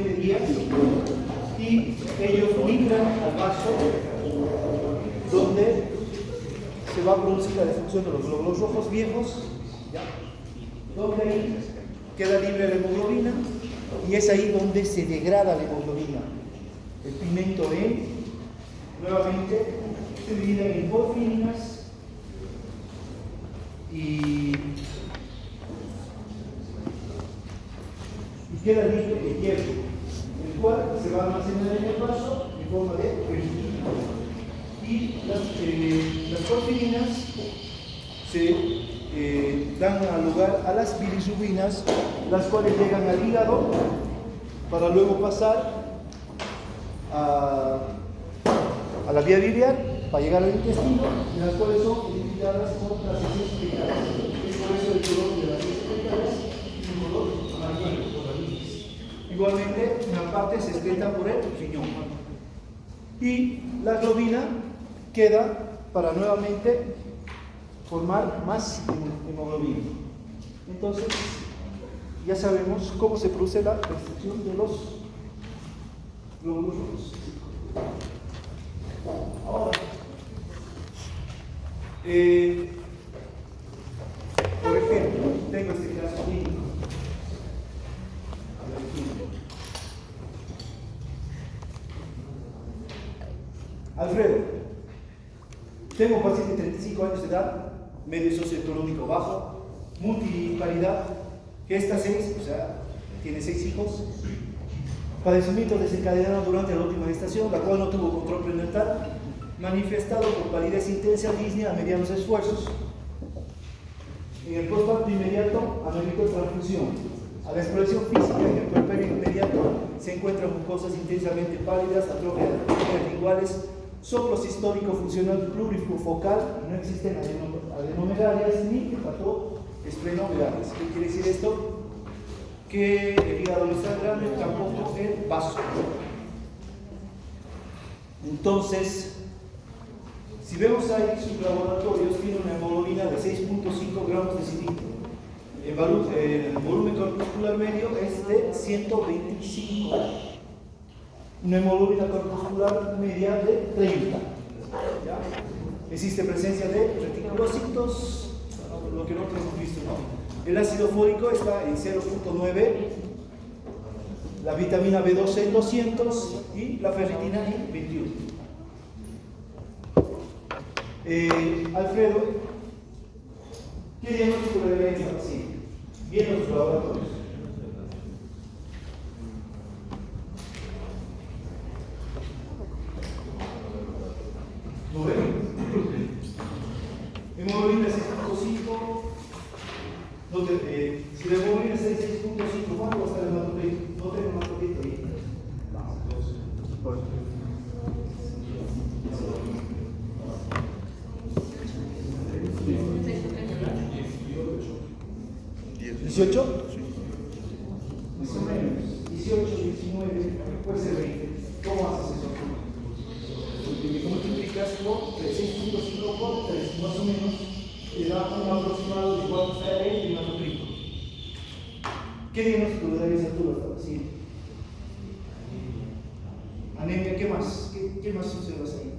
7 días y ellos migran al vaso donde se va a producir la destrucción de los glóbulos rojos viejos, ¿ya? Donde ahí queda libre la hemoglobina y es ahí donde se degrada la hemoglobina. El pigmento E nuevamente se divide en porfirinas y queda libre el hierro, el cual se va a almacenar en el vaso en forma de ferritina. Y las porfirinas se dan lugar a las bilirrubinas, las cuales llegan al hígado para luego pasar a la vía biliar para llegar al intestino, y las cuales son identificadas por las heces fecales. Es por eso el color de las heces fecales es un color amarillento por la bilis. Igualmente, una parte se excreta por el riñón. Y la globina queda para nuevamente formar más hemoglobina. Entonces, ya sabemos cómo se produce la destrucción de los glóbulos rojos. Ahora, por ejemplo, tengo este caso clínico. Alfredo, tengo un paciente de 35 años de edad, medio socioeconómico bajo, multiparidad, gesta 6, o sea, tiene 6 hijos, padecimiento desencadenado durante la última gestación, la cual no tuvo control prenatal, manifestado por palidez intensa, disnea a medianos esfuerzos. En el postparto inmediato, ameritó transfusión. A la exploración física en el puerperio inmediato se encuentran mucosas intensamente pálidas, atrofias linguales, soplos histórico funcional plurifocal, no existen adenomerarias ni hepatoesplenomerarias. ¿Qué quiere decir esto? Que el hígado no está grande, tampoco el vaso. Entonces, si vemos ahí sus laboratorios, tiene una hemoglobina de 6.5 gramos de cilindro. El volumen corpuscular medio es de 125. Una hemoglobina corpuscular media de 30. ¿Ya? Existe presencia de reticulocitos, lo que nosotros hemos visto, ¿no? El ácido fólico está en 0.9, la vitamina B12 en 200 y la ferritina en 21. Alfredo, ¿qué diagnóstico le daría a esta paciente? Bien los laboratorios. Hemoglobina 6.5, si la hemoglobina es 6.5, ¿cuánto va a estar el hematocrito? No tengo hematocrito ahí. Vamos, 18. Más o menos. 18, 19, puede ser 20. ¿Cómo haces eso? Porque multiplicas por 6.5 por 3, más o menos, te da un aproximado de cuánto está el hematocrito. ¿Qué diagnóstico le darías a tú a esta paciente? Anemia, ¿qué más? ¿Qué más observas ahí?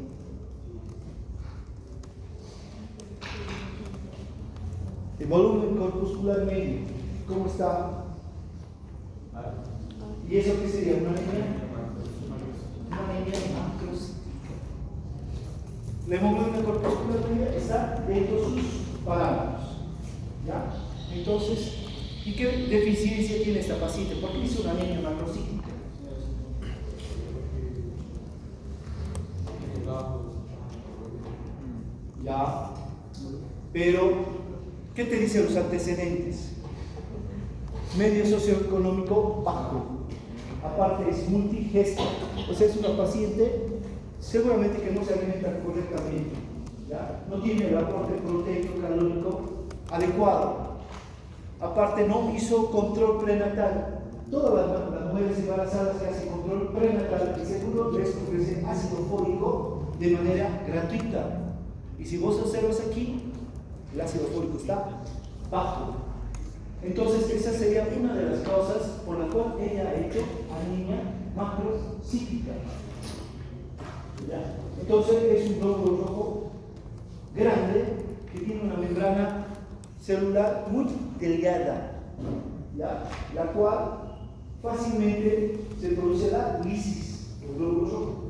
El volumen corpuscular medio, ¿cómo está? ¿Y eso qué sería? ¿Una anemia? Una anemia macrocítica. La hemoglobina corpuscular media está dentro de sus parámetros. ¿Ya? Entonces, ¿y qué deficiencia tiene esta paciente? ¿Por qué hizo una anemia macrocítica? Ya, pero ¿qué te dicen los antecedentes? Medio socioeconómico bajo, aparte es multigesta, o sea, es una paciente seguramente que no se alimenta correctamente, ¿ya? No tiene el aporte proteico calórico adecuado, aparte no hizo control prenatal. Todas las mujeres embarazadas que hacen control prenatal, el seguro les ofrece ácido fólico de manera gratuita. Y si vos observas aquí, el ácido fólico está bajo. Entonces, esa sería una de las causas por la cual ella ha hecho anemia macrocíclica. ¿Ya? Entonces, es un glóbulo rojo grande que tiene una membrana celular muy delgada, ¿ya? La cual fácilmente se produce la lisis del glóbulo rojo.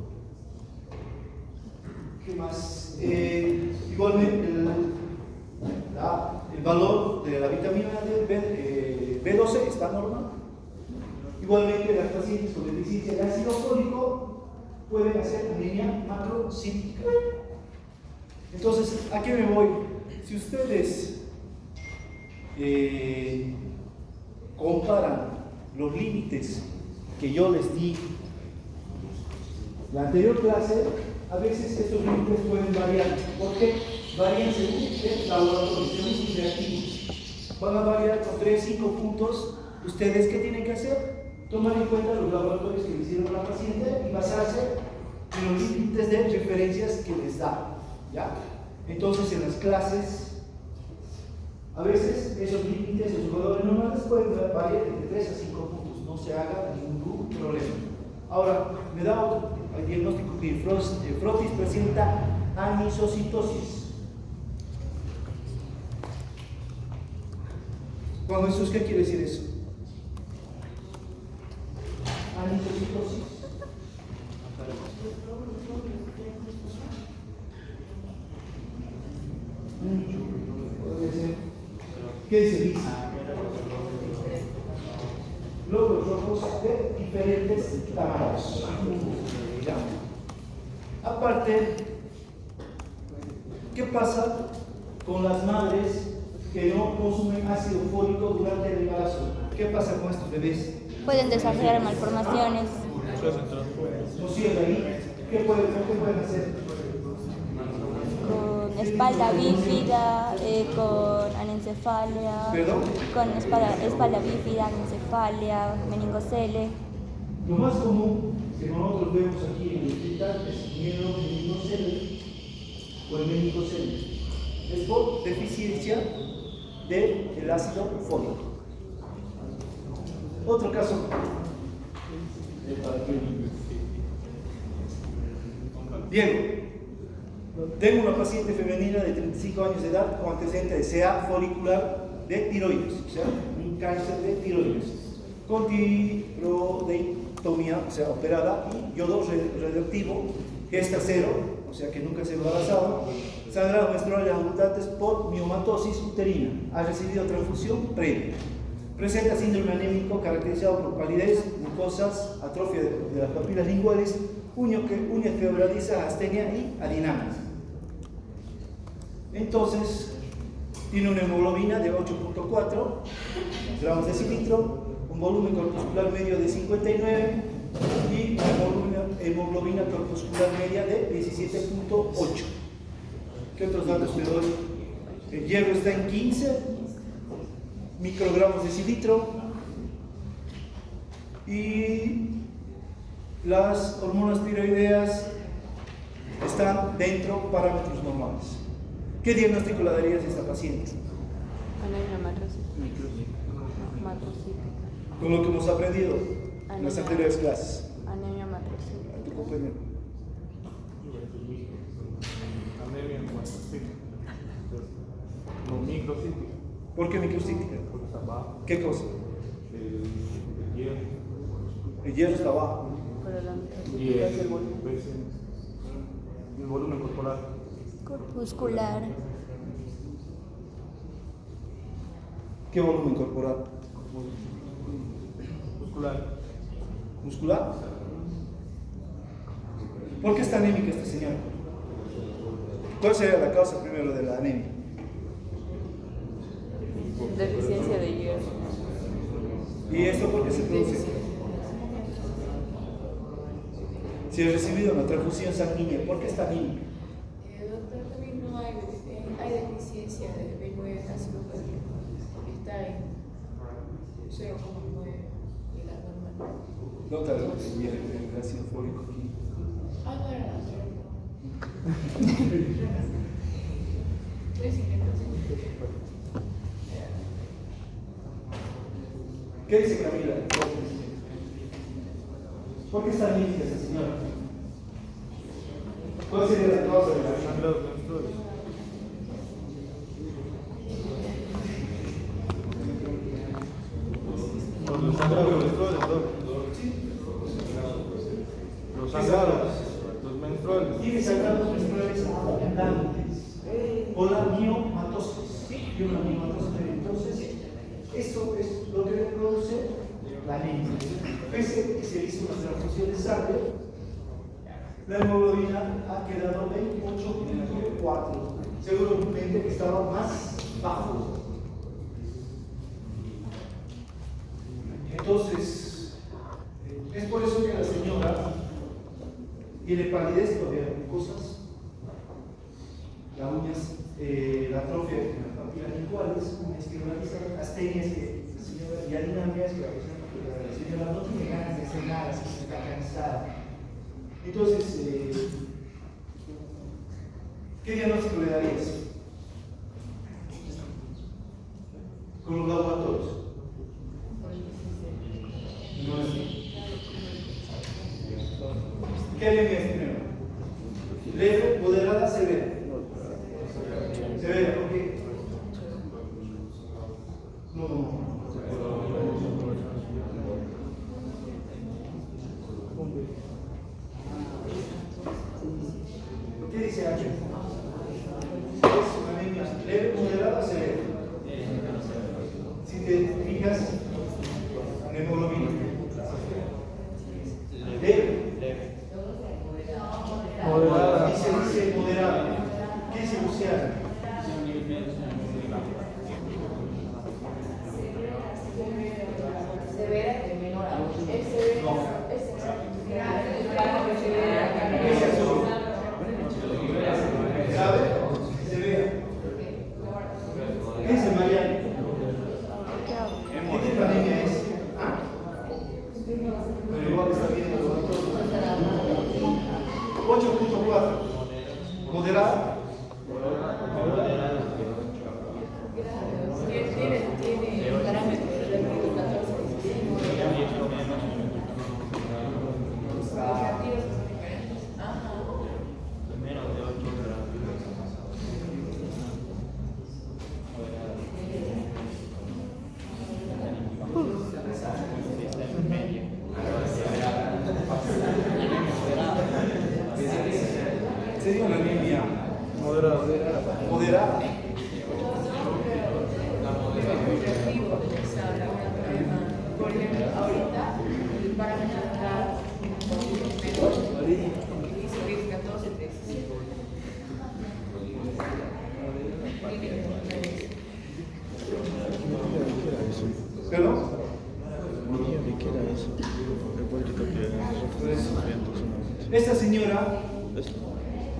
¿Qué más? Igualmente, el valor de la vitamina B12 está normal. Igualmente, las pacientes con deficiencia de ácido fólico pueden hacer anemia macrocíclica. Entonces, ¿a qué me voy? Si ustedes comparan los límites que yo les di la anterior clase, a veces estos límites pueden variar. ¿Por qué? Varían según el laboratorio interactivos. Van a variar con 3-5 puntos. ¿Ustedes qué tienen que hacer? Tomar en cuenta los laboratorios que le hicieron a la paciente y basarse en los límites de referencias que les da. ¿Ya? Entonces, en las clases, a veces esos límites, esos valores normales pueden variar entre 3 a 5 puntos. No se haga ningún problema. Ahora, me da otro diagnóstico que Frotis presenta anisocitosis. Juan Jesús, ¿qué quiere decir eso? Anisocitosis. ¿Qué dice Lisa? Glóbulos rojos de diferentes tamaños. Ya. Aparte, ¿qué pasa con las madres que no consumen ácido fólico durante el embarazo? ¿Qué pasa con estos bebés? Pueden desarrollar malformaciones. ¿No sigue ahí? ¿Qué pueden hacer? Con espalda bífida, con anencefalia. ¿Perdón? Con espalda bífida, anencefalia, meningocele. Lo más común que nosotros vemos aquí en el hospital es meningocele o el meningocele. Es por deficiencia del ácido fólico. Otro caso. Diego, tengo una paciente femenina de 35 años de edad con antecedente de CA folicular de tiroides, o sea, un cáncer de tiroides, con tiroidectomía, o sea, operada, y yodo radioactivo, gesta cero, o sea, que nunca se ha embarazado, sangrado menstrual abundantes por miomatosis uterina, ha recibido transfusión previa. Presenta síndrome anémico caracterizado por palidez, mucosas, atrofia de las papilas linguales, uñas quebradizas, astenia y adinamas. Entonces, tiene una hemoglobina de 8.4 gramos de decilitro, un volumen corpuscular medio de 59 y una hemoglobina corpuscular media de 17.8. ¿Qué otros datos te doy? El hierro está en 15 microgramos de decilitro y las hormonas tiroideas están dentro de parámetros normales. ¿Qué diagnóstico le darías a esta paciente? Anemia macrocíclica. Con lo que hemos aprendido en las anteriores clases. Anemia macrocíclica. A tu compañero. Anemia macrocíclica. No microcíclica. ¿Por qué microcíclica? Porque está abajo. ¿Qué cosa? El hierro. El hierro está abajo. Pero la Y macrocíclica es el volumen. el volumen corporal. Corpuscular. ¿Qué volumen corporal? Muscular. ¿Muscular? ¿Por qué está anémica esta señora? ¿Cuál sería la causa primero de la anemia? Deficiencia de hierro. ¿Y esto por qué se produce? Si ha recibido una transfusión sanguínea, ¿por qué está anémica? Doctor, también no hay deficiencia de B9 ácido fólico. Está en 0,9 de la normal. Nota el ácido fólico aquí. Ah, no era la ¿Qué dice Camila? ¿Por qué está limpia esa señora? ¿Cuál sería la causa de la vida? Sangrados menstruales. Los sangrados menstruales, los sangrados, los menstruales. Tiene sangrados menstruales abundantes o la miomatosis. Entonces, esto es lo que le produce la anemia. Pese a que se hizo una transfusión de sangre, la hemoglobina ha quedado en 8.4. Seguramente que estaba más bajo. Entonces, es por eso que la señora tiene palidez, todavía cosas, las uñas, la atrofia papilar-linguales, uñas que realizan, astenias que la señora, y adinamias que la señora no tiene ganas de hacer nada, así que está cansada. Entonces, ¿qué diagnóstico le darías? Con los laboratorios. No es así. ¿Qué anemia es primero? Leve, moderada, severa. Severa, ¿por qué? No. ¿Qué dice aquí? Es una anemia leve, moderada, severa. Si te fijas, hemoglobina. Leve. Moderada. Y se dice moderada. ¿Qué dice Luciano? Severa de menor a 8. Es severa. No. Es ¿Qué es azul? ¿Sabe? Severa. ¿Qué dice Mariano? ¿Qué tipo de anemia es? Pero igual está bien los laboratorios. 8.4. Moderada. Tiene parámetros de repetido 14. Sería una anemia Moderada. moderada. Por ejemplo, ahorita el parámetro está menor. Dice que es 14, 13. ¿Perdón? Esta señora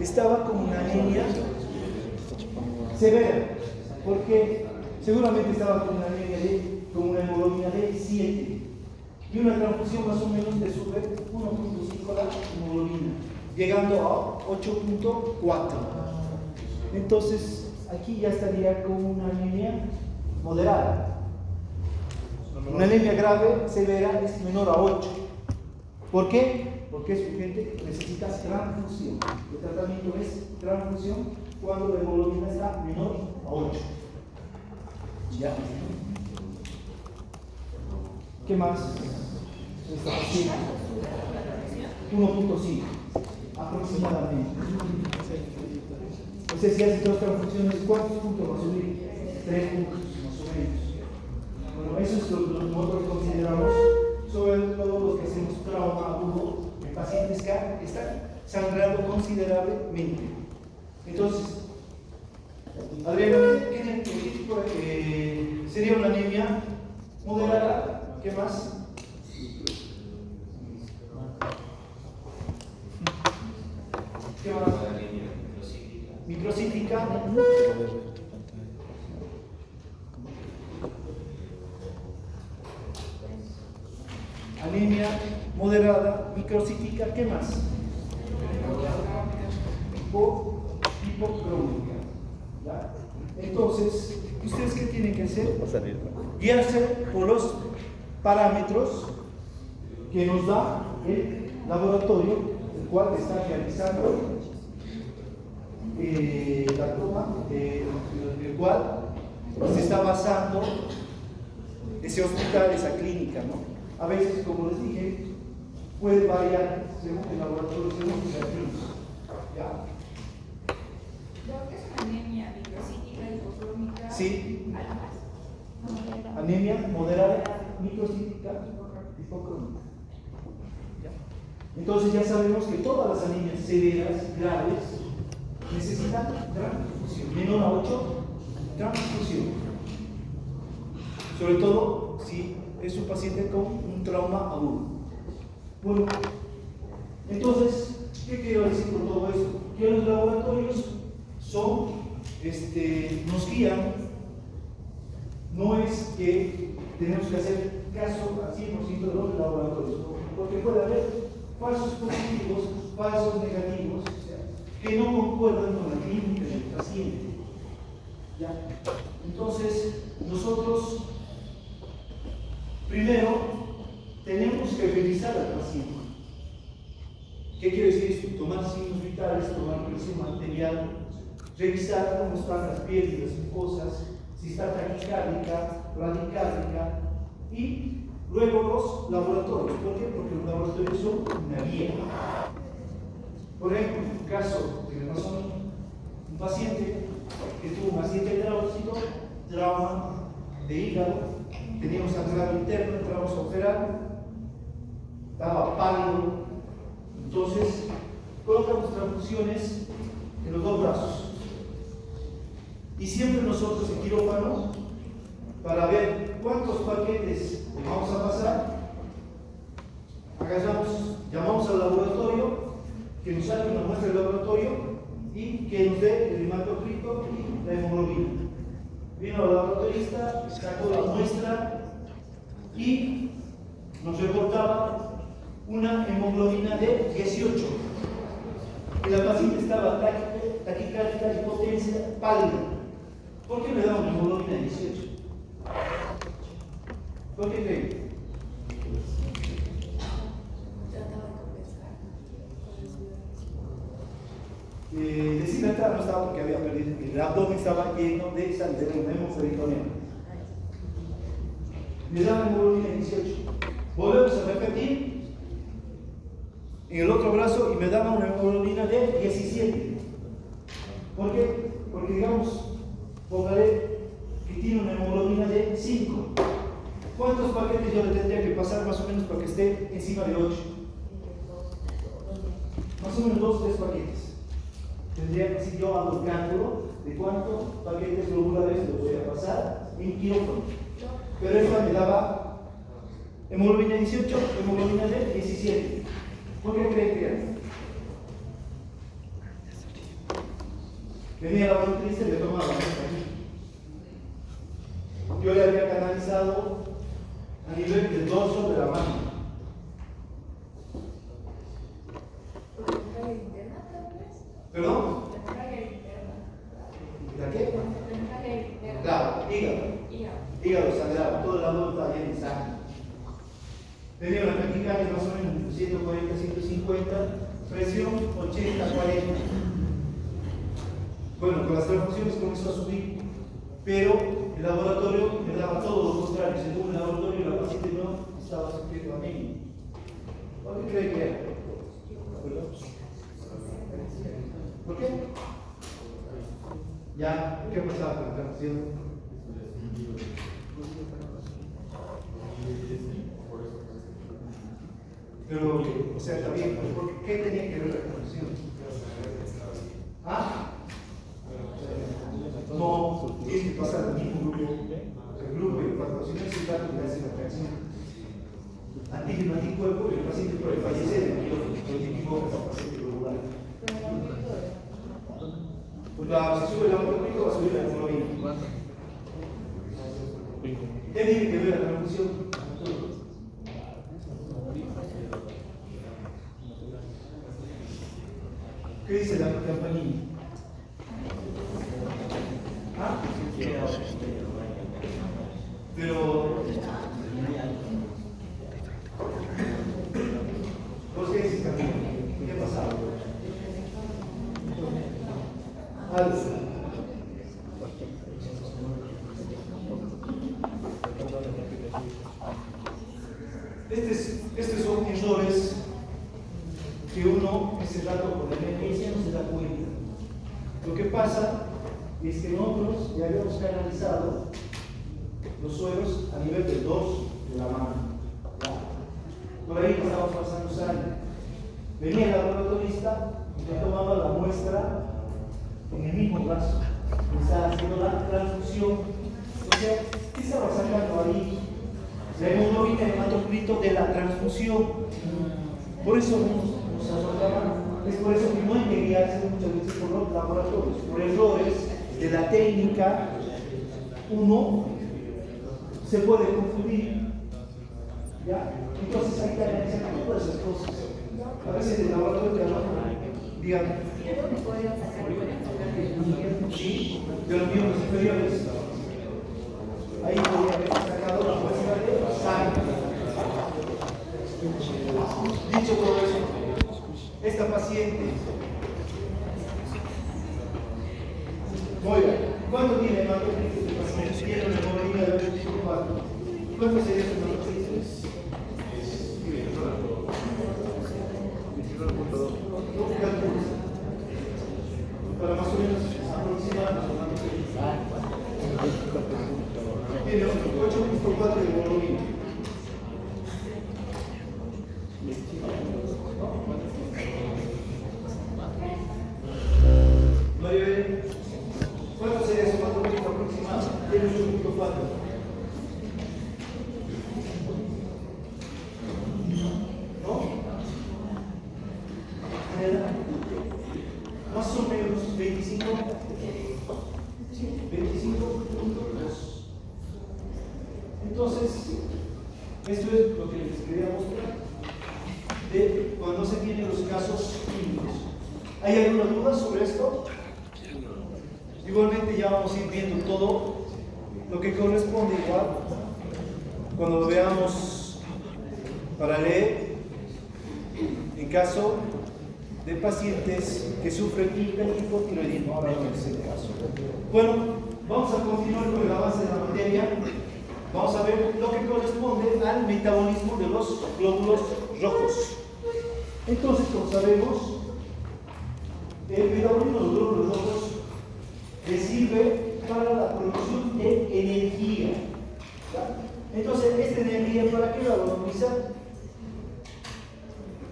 estaba con una anemia severa, porque seguramente estaba con una anemia con una hemoglobina de 7 y una transfusión más o menos de sube 1.5 la hemoglobina, llegando a 8.4. Entonces, aquí ya estaría con una anemia moderada. Una anemia grave, severa, es menor a 8. ¿Por qué? Porque es urgente, necesita transfusión. El tratamiento es transfusión cuando la hemoglobina está menor a 8. ¿Ya? ¿Qué más? Esta paciente. 1.5 aproximadamente. Entonces, si haces 2 transfusiones, ¿cuántos puntos va a subir? 3 puntos, más o menos. Bueno, eso es lo que nosotros consideramos, sobre todo los que hacemos trauma agudo en pacientes que están sangrando considerablemente. Entonces, Adriano, ¿qué tipo sería una anemia moderada? ¿Qué más? ¿Qué más? Microcítica. Anemia moderada, microcítica, ¿qué más? Hipocrónica. ¿Ya? Entonces, ¿ustedes qué tienen que hacer? Guiarse por los parámetros que nos da el laboratorio, el cual está realizando la toma, el cual se está basando ese hospital, esa clínica, ¿no? A veces, como les dije, puede variar según el laboratorio, según los activos. ¿Ya? Lo que es una anemia microcítica, hipocrómica. Sí. Además. Anemia moderada, microcítica, hipocrómica. ¿Ya? Entonces ya sabemos que todas las anemias severas, graves, necesitan transfusión. Menor a 8, transfusión. Sobre todo si es un paciente con un trauma agudo. Bueno, entonces, ¿qué quiero decir con todo esto? Que los laboratorios son, nos guían. No es que tenemos que hacer caso al 100% de los laboratorios, porque puede haber falsos positivos, falsos negativos, o sea, que no concuerdan con la clínica del paciente. ¿Ya? Entonces, nosotros primero tenemos que revisar al paciente. ¿Qué quiere decir esto? Tomar signos vitales, tomar presión arterial, revisar cómo están las pieles, las mucosas, si está taquicárdica, bradicárdica, y luego los laboratorios. ¿Por qué? Porque los laboratorios son una guía. Por ejemplo, en el caso de que me pasó un paciente que tuvo un accidente de tránsito, trauma de hígado, tenía un sangrado interno, entramos a operar, estaba pálido, entonces colocamos transfusiones en los dos brazos. Y siempre nosotros en quirófano, para ver cuántos paquetes vamos a pasar, llamamos al laboratorio, que nos haga una muestra del laboratorio y que nos dé el hematocrito y la hemoglobina. Vino el laboratorista, sacó la muestra y nos reportaba una hemoglobina de 18. Y la paciente estaba taquicárdica, hipotensa, pálida. ¿Por qué le damos una hemoglobina de 18? ¿Por qué creen? Deshidratada no estaba porque había perdido, el abdomen estaba lleno de sangre, de hemoperitoneo. Le daban hemoglobina de 18. Volvemos a repetir en el otro brazo y me daban una hemoglobina de 17. ¿Por qué? Porque digamos, póngale que tiene una hemoglobina de 5. ¿Cuántos paquetes yo le tendría que pasar más o menos para que esté encima de 8? Más o menos 2 o 3 paquetes. Tendría que, si yo hago el cálculo de cuántos paquetes globulares le voy a pasar en quirófano. Pero esta me daba hemoglobina 18, hemoglobina de 17. ¿Por qué creen que era? Venía la voluntarista y le tomaba la muestra aquí. Yo le había canalizado a nivel del dorso de la mano. ¿Perdón? ¿La qué? Claro, hígado sangrado, todo el abdomen está lleno de sangre. Tenía una taquicardia más o menos 140, 150, presión 80, 40. Bueno, con las transfusiones comenzó a subir, pero el laboratorio me daba todo lo contrario. Según el laboratorio, la paciente no estaba sufriendo anemia. ¿Por qué cree que era? ¿Por qué? ¿Ya? ¿Qué pasaba con la transfusión? Pero, o sea, está bien, ¿por qué tenía que ver la transfusión? ¿Ah? No, tiene que pasar al mismo grupo. El grupo de transfusiones se trata de hacer la reacción. Antígeno, anticuerpo, y el paciente puede fallecer en el equipo de paciente globular. Pues si sube la hemoglobina, va a subir la hemoglobina. ¿Qué tiene que ver la transfusión? ¿Qué dice la campanilla? ¿Ah? Pero alfa. Estos son errores que uno ese rato con la emergencia no se da cuenta. Lo que pasa es que nosotros ya habíamos canalizado los suelos a nivel del dorso de la mano. ¿Ya? Por ahí estábamos pasando sangre. Venía el laboratorista y le tomaba la muestra en el mismo brazo. Estaba haciendo la transfusión. O sea, ¿qué estaba sacando ahí? La hemoglobina hematocrito de la transfusión. Por eso nos asombraban. Es por eso que no hay que guiarse muchas veces por los laboratorios, por errores de la técnica. Uno se puede confundir. ¿Ya? Entonces hay que analizar todas esas cosas. A veces el laboratorio te habla, dígame. ¿De dónde podemos sacar el Sí, de los miembros inferiores. Ahí podría haber sacado la muestra de sangre. Dicho todo eso, esta paciente, oiga, ¿cuánto tiene hematocrito este paciente? Tiene una hemoglobina de 24. ¿Cuánto sería su hematocrito? Para más o menos aproximar. Tiene 8.4 de hemoglobina. María Belén, ¿cuánto sería su hematocrito aproximado? Tiene 8.4. ¿No? Más o menos 25. 25.2. Entonces, esto es lo que les quería mostrar de cuando se tienen los casos clínicos. ¿Hay alguna duda sobre esto? Igualmente ya vamos a ir viendo todo lo que corresponde igual cuando lo veamos para leer en caso de pacientes que sufren hipertiroidismo. Ahora no es el caso. Bueno, vamos a continuar con el avance de la materia. Vamos a ver lo que corresponde al metabolismo de los glóbulos rojos. Entonces, como sabemos, el metabolismo de los glóbulos rojos le sirve para la producción de energía. ¿Ya? Entonces, esta energía, ¿para qué la vamos a utilizar?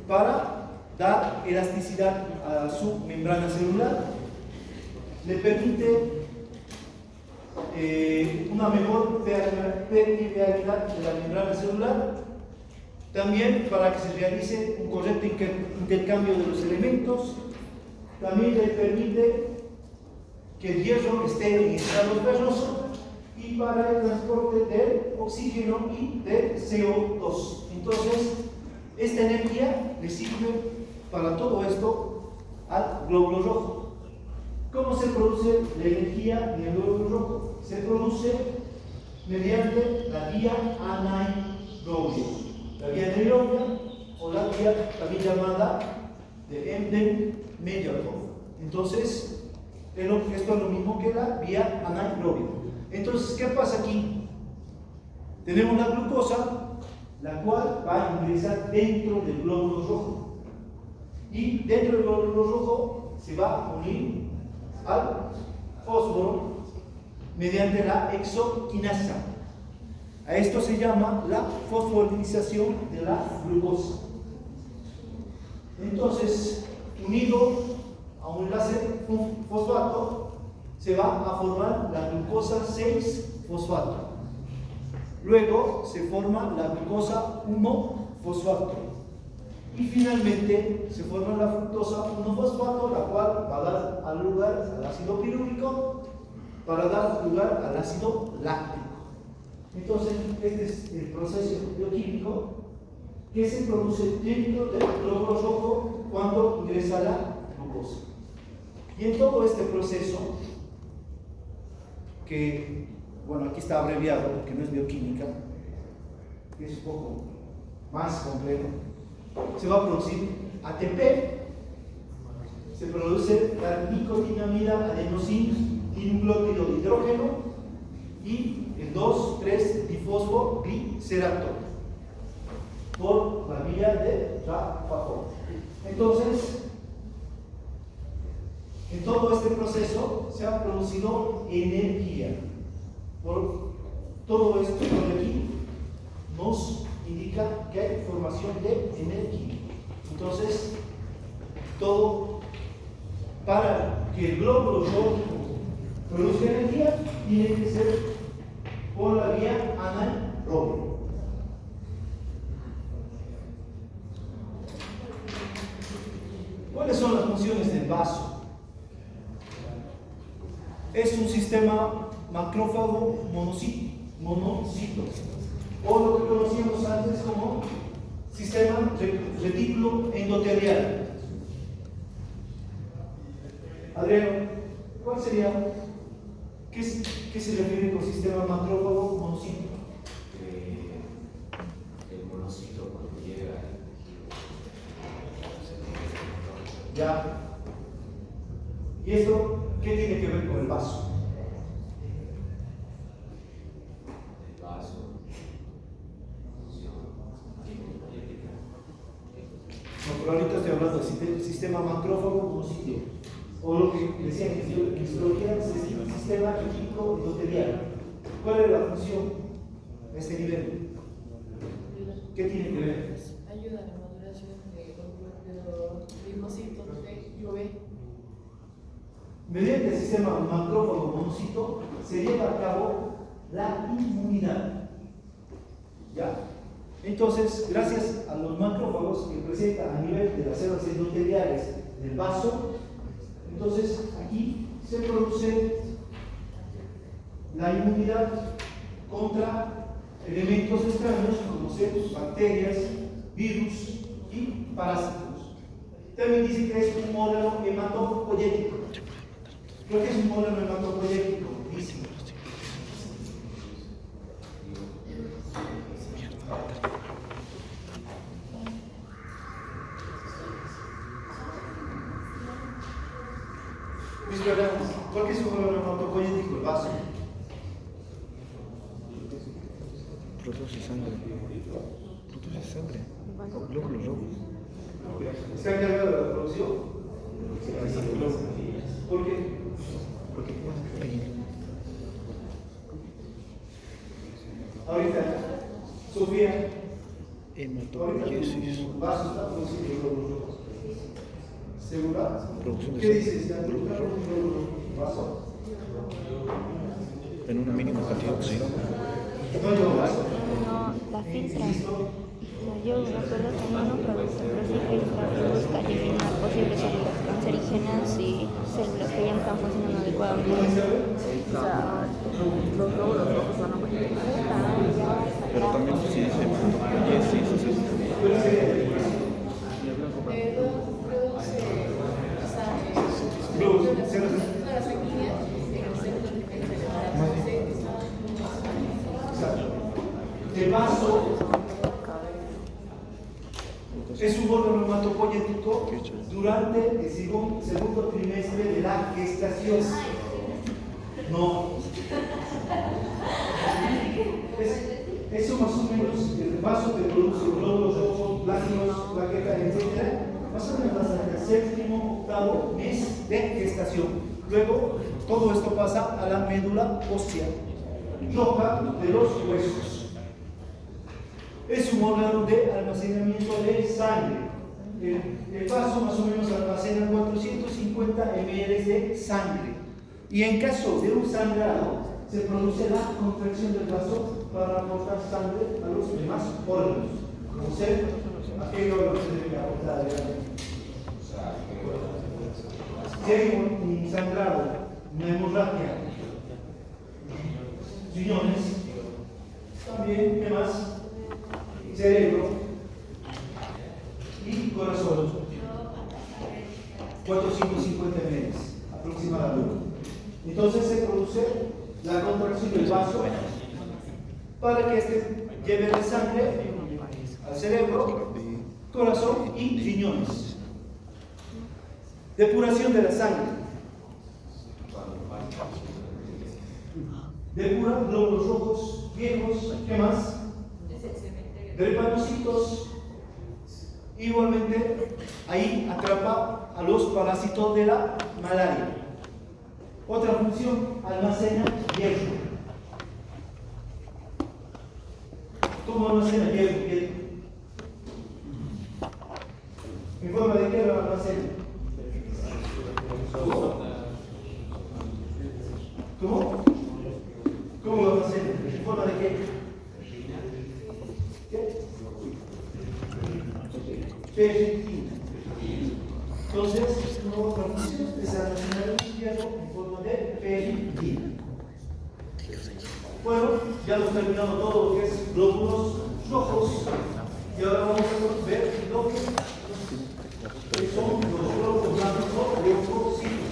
Para dar elasticidad a su membrana celular, le permite una mejor permeabilidad de la membrana celular, también para que se realice un correcto intercambio de los elementos, también le permite que el hierro esté en estado ferroso y para el transporte del oxígeno y del CO2. Entonces, esta energía le sirve para todo esto al glóbulo rojo. ¿Cómo se produce la energía en el glóbulo rojo? Se produce mediante la vía anaerobia. La vía anaerobia o la vía también llamada de Embden-Meyerhof. Entonces, esto es lo mismo que la vía anaerobia. Entonces, ¿qué pasa aquí? Tenemos la glucosa, la cual va a ingresar dentro del glóbulo rojo. Y dentro del glóbulo rojo se va a unir al fósforo mediante la exoquinasa. A esto se llama la fosforilización de la glucosa. Entonces, unido a un enlace fosfato, se va a formar la glucosa 6-fosfato. Luego se forma la glucosa 1-fosfato. Y finalmente se forma la fructosa 1-fosfato, la cual va a dar lugar al ácido pirúvico, para dar lugar al ácido láctico. Entonces, este es el proceso bioquímico que se produce dentro del glóbulo rojo cuando ingresa la glucosa. Y en todo este proceso, que, bueno, aquí está abreviado porque no es bioquímica, que es un poco más complejo, se va a producir ATP, se produce la nicotinamida adenosín, tiene un glótido de hidrógeno y el 2,3-difosfoglicerato por la vía de Rafford. Entonces, en todo este proceso se ha producido energía. Por todo esto de aquí nos indica que hay formación de energía. Entonces, todo para que el glóbulo rojo produzca energía tiene que ser por la vía anaerobia. ¿Cuáles son las funciones del vaso? Es un sistema macrófago monocito, o lo que conocíamos antes como sistema retículo endotelial. Adriano, ¿cuál sería? ¿Qué se refiere con sistema macrófago monocito? El monocito cuando llega Ya. ¿Y esto qué tiene que ver con el vaso? el vaso, No, pero ahorita estoy hablando del sistema macrófago monocito, o lo que decían en histología, es el sistema retículo endotelial. ¿Cuál es la función a este nivel? ¿Qué tiene que ver? Ayuda a la maduración de los linfocitos de UV. Mediante el sistema macrófago monocito se lleva a cabo la inmunidad. ¿Ya? Entonces, gracias a los macrófagos que presentan a nivel de las células endoteliales del vaso, entonces aquí se produce la inmunidad contra elementos extraños como ser bacterias, virus y parásitos. También dice que es un órgano hematopoyético. Creo que es un órgano hematopoyético, dice. Mis programas, ¿cuál es un órgano hematopoyético? El vaso. Produce sangre. Produce sangre. Glóbulos rojos. ¿Está encargado de la producción? ¿Por qué? Ahorita, Sofía, Hematopoiesis. tu vaso está produciendo glóbulos rojos. ¿Segura? Producción de ¿Qué sangre. dices? ¿Ya Glóbulos rojos. vaso? En una mínima cantidad de oxígeno. No yo vaso. No, la filtra. O sea, yo recuerdo que uno produce, pero sí filtra, busca eliminar posibles células cancerígenas y células que ya no están funcionando adecuadamente. O sea, los glóbulos rojos van a morir. Pero también si dice hematopoiesis, es eso. Produce células sanguíneas en el centro El vaso es un órgano hematopoyético durante el segundo trimestre de la gestación. No. Eso más o menos, el vaso que produce glóbulos rojos, ganglios, plaquetas, etc. Más o menos hasta el séptimo, octavo mes de gestación. Luego, todo esto pasa a la médula ósea roja de los huesos. Es un órgano de almacenamiento de sangre. El vaso más o menos almacena 450 ml de sangre. Y en caso de un sangrado, se produce la contracción del vaso para aportar sangre a los demás órganos. Como ser aquello a lo que se debe aportar adelante. Si hay un sangrado, una hemorragia, riñones, también, ¿qué más? Cerebro y corazón. 450 ml aproximadamente. Entonces se produce la contracción del vaso para que este lleve la sangre al cerebro, corazón y riñones. Depuración de la sangre. Depura glóbulos rojos viejos. ¿Qué más? Drepanocitos. Igualmente, ahí atrapa a los parásitos de la malaria. Otra función, almacena hierro. ¿Cómo almacena hierro? ¿En forma de qué lo almacena? ¿Cómo? ¿Cómo lo almacena? ¿En forma de qué? ¿Qué? Ferritina. Entonces, otra función es almacenar el hierro en forma de ferritina. Bueno, ya hemos terminado todo lo que es glóbulos rojos y ahora vamos a ver lo que son los glóbulos blancos o leucocitos.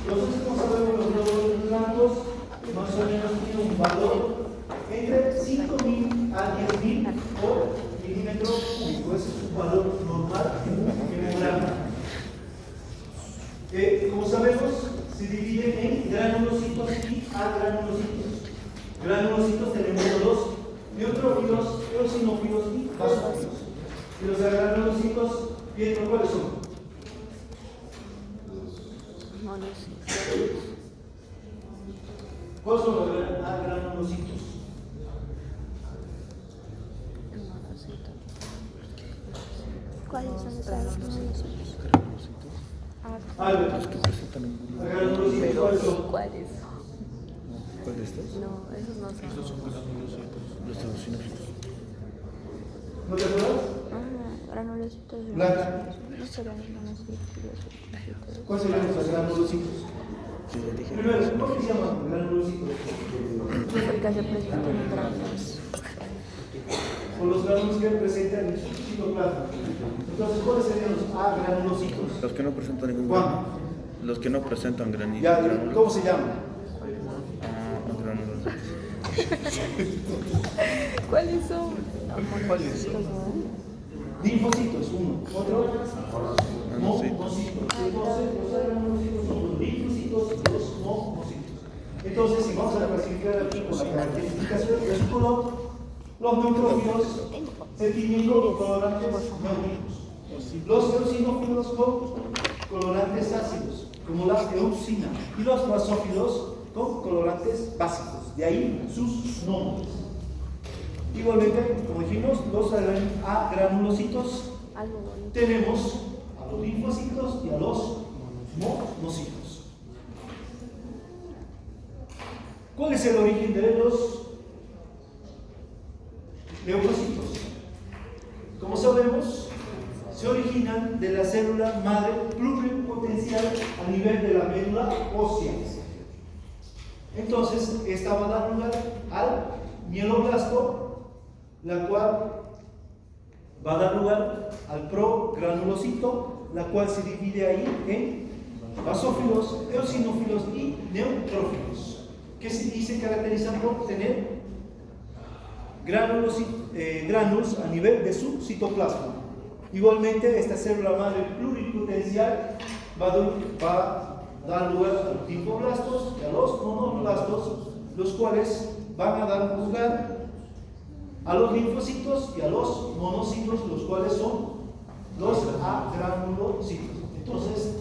Entonces, como sabemos, los glóbulos blancos más o menos tienen un valor entre 5.000 a 10.000 por milímetro cúbico. Ese es un valor normal en un hemograma. Como sabemos, se dividen en granulocitos y agranulocitos. Granulocitos tenemos los neutrófilos, eosinófilos y basófilos. Y los agranulocitos, Pietro, ¿cuáles son? ¿Cuáles son los agranulocitos? ¿Cuáles son los agranulocitos? Los que presentan un agranulocitos, ¿cuáles son? ¿Cuáles? ¿Cuál de estos? No, esos no son. Estos son los eosinófilos. ¿No te acuerdas? Granulocitos. Blanca. No sé, granulocitos. ¿Cuáles son los granulocitos? Sí, ya dije. Primero, ¿cómo se llaman granulocitos? Porque se presentan en granos. Por los granulos que presentan el citoplasma. Entonces, ¿cuáles serían los agranulocitos? Los que no presentan ningún ¿Cuál? granulito. Los que no presentan granito. Ya, ¿cómo se llaman? Granulos. ¿Cuáles son? ¿Cuáles? Linfocitos, uno. Otro. Monocitos. Monocitos. Entonces, los agranulocitos son los linfocitos y los monocitos. Entonces, si vamos a clasificar aquí con la caracterización de su color, los neutrófilos se tiñen con colorantes neutros. Los eosinófilos con colorantes ácidos, como la euxina. Y los basófilos con colorantes básicos. De ahí sus nombres. Igualmente, como dijimos, los agranulocitos tenemos a los linfocitos y a los monocitos. ¿Cuál es el origen de los leucocitos? Como sabemos, se originan de la célula madre pluripotencial a nivel de la médula ósea. Entonces, esta va a dar lugar al mieloblasto, la cual va a dar lugar al progranulocito, la cual se divide ahí en basófilos, eosinófilos y neutrófilos, que se caracterizan por tener gránulos a nivel de su citoplasma. Igualmente, esta célula madre pluripotencial va a dar lugar a los linfoblastos y a los monoblastos, los cuales van a dar lugar a los linfocitos y a los monocitos, los cuales son los agranulocitos. Entonces,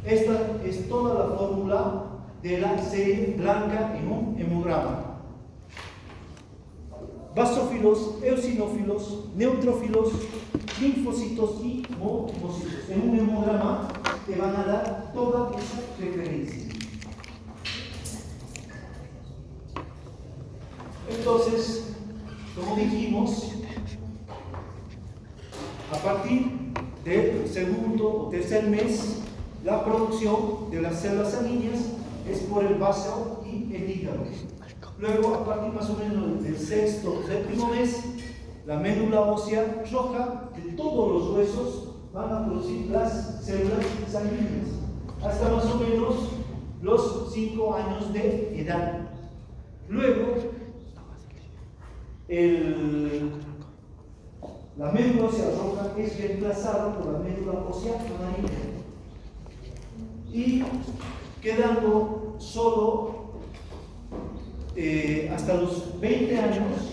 esta es toda la fórmula de la serie blanca en un hemograma. Basófilos, eosinófilos, neutrófilos, linfocitos y monocitos. En un hemograma te van a dar toda esa referencia. Entonces, como dijimos, a partir del segundo o tercer mes, la producción de las células sanguíneas es por el vaso y el hígado. Luego, a partir más o menos del sexto o séptimo mes, la médula ósea roja de todos los huesos van a producir las células sanguíneas, hasta más o menos los 5 años de edad. Luego, la médula ósea roja es reemplazada por la médula ósea amarilla. y quedando solo hasta los 20 años,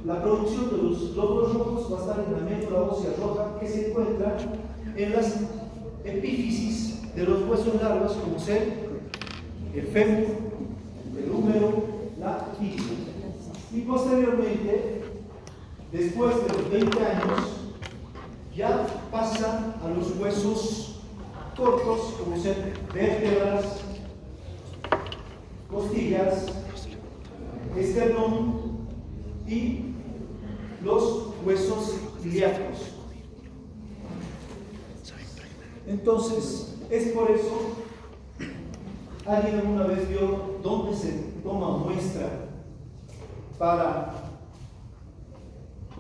la producción de los glóbulos rojos va a estar en la médula ósea roja que se encuentra en las epífisis de los huesos largos, como ser el fémur, el húmero, la tibia. Y posteriormente, después de los 20 años, ya pasa a los huesos cortos, como ser vértebras, costillas, esternón y los huesos ilíacos. Entonces, es por eso, ¿alguien alguna vez vio dónde se toma muestra para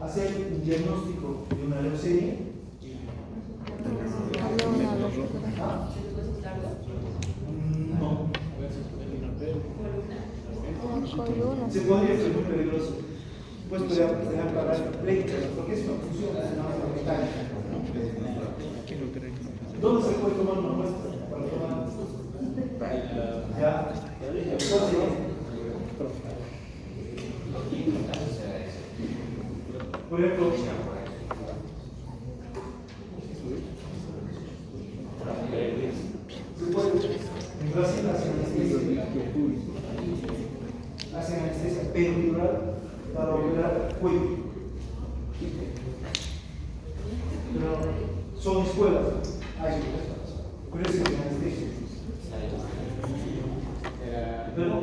hacer un diagnóstico de una leucemia? ¿Ah? No. Se podría ser muy peligroso. Pues podría parar porque es una función mecánica. ¿Dónde se puede tomar una muestra para tomar? Ya. Por ejemplo, en Brasil hacen anestesia peridural para operar cuello. Pero son escuelas, hay pero es anestesia. Pero